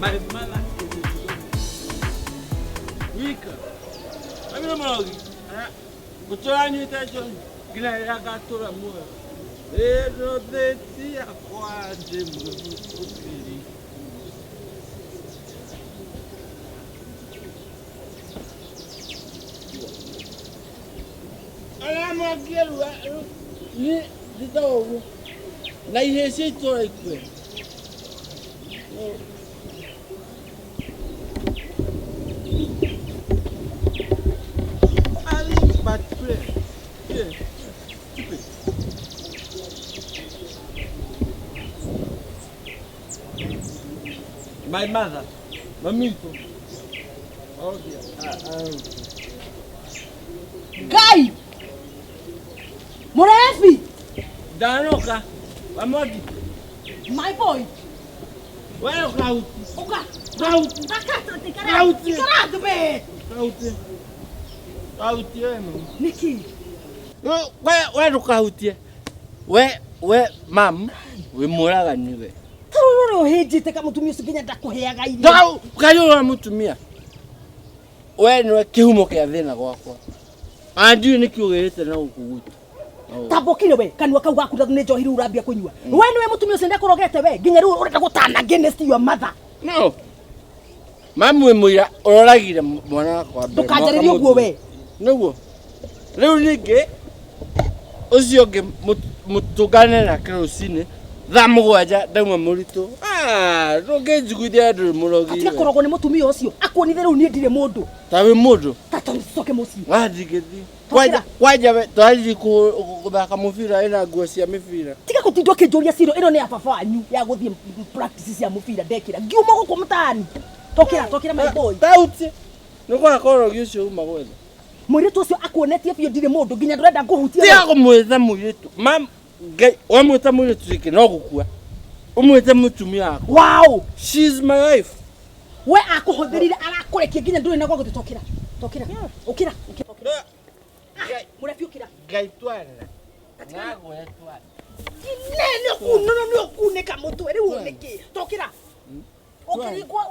My mother is weak. I'm not wrong. But I need to tell you, I got to a more. They see a quad. I'm a girl. The dog. Like he said to a queen. But pray. Yes. Keep it. My mother. Mamito. Oh dear. Guy! Morefi! Danoka. Amodi. My boy. Where are you? Oka. Rauti. Rauti. Caralho, be. Rauti. Rauti, mano. Niki. Where do Rauti? Where, ma'am? We moraga niwe. Taro hejite kama mutumia usiginya ndakuheaga irio. Ndau, kayo mutumia. We niwe kihumo kia thina gwakwa. Andiu nikiugirite na ukugutu. Tabokire we kanwa kau gaku ne njohi ru urambia kunyua. We niwe mutumia ucio ndakurogete we ginya ru ureka gutana against your mother. No. Mamu we muira uroragire mwana wakwa. Ndukanjaririe uguo we. Niguo. Riu ningi ucio ngi mutugane na kerosene thaa mugwanja ndauma muritu. Ndungijiguithia andu murogi. Atiga korogwo ni mutumia ucio. Akuonithe riu nie ndire mundu. Ta we mundu. Tata nsoke muci. Wandigithi. Kwaja we twari kuthaka mubira ina nguo cia mibira. Tiga kutindwo kinjuria ciro ino ni ya baba wanyu ya guthie practice cia mubira ndekira. Ngiuma guku mutani. Tokira my boy. Tauti. Nukwa korogi ucio uma gwetha. Mwiritu ucio akuonetie bio ndire mundu ginya ndurenda nguhutia. Tiga kumwetha mwiritu. Mam, wa mwetha mwiritu riki no gukua. Umwetha mutumia wako. Wow. She's my wife. We akuhuthirire arakurekia ginya ndure na gwa gutokira. Ukira. Murefi ukira. Gaitwana. Nago etwana. Nene kuneka mutwe riu niki. Tokira. Ukirigwa.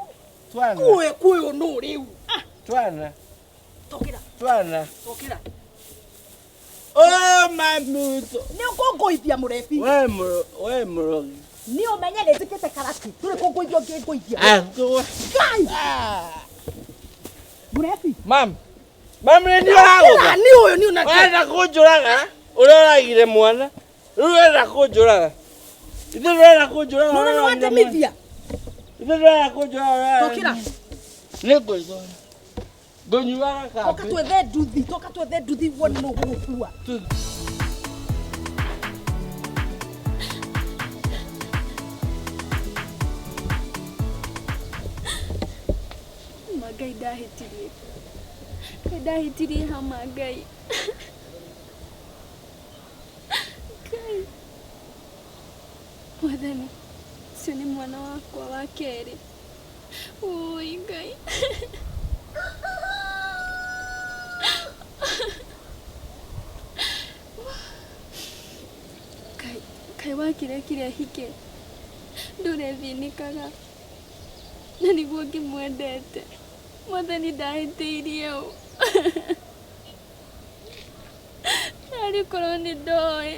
Twana. Kuyo no riu. Twana. Tokira. Twana. Tokira. Oh mamuto. Ni ukongoithia murefi. We murogi. Ni umenye nitikite karati. Turi kongoithio ngingoithia. Guys. Murefi. Mam. Mam ni hago. Ni uyu ni una. Wenda kunjuraga. Uroragire mwana. Wenda kunjuraga. Ithe wenda kunjuraga. No no wate mithia. Ithe wenda kunjuraga. Tokira. Niguo. Gonyuaga ka. Toka twethe nduthi wone no gukua. Magai dahitirie hama gai. Gai. Wathani, sio ni mwana wakwa wa keri. Oi gai. Kai wakire kire hike. Ndurethinikaga. Na niguo ngimwendete. Mwathani ndahĩtĩirie ũ. Narĩ korwo nĩ ndoĩ.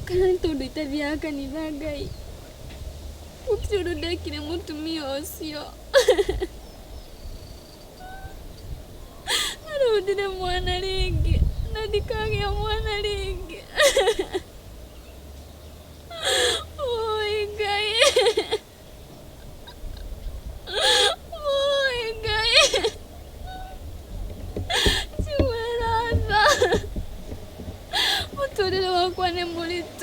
Kana nĩ tondũ itathiaga kanitha Ngai. Gũtirĩ ũndũ ndekire mũtumia ũcio. Na rĩu ndirĩ mwana rĩngĩ. Na ndikagĩa mwana rĩngĩ. Oi Ngai. Oi Ngai. Mũtũrĩre wakwa nĩ mũritũ.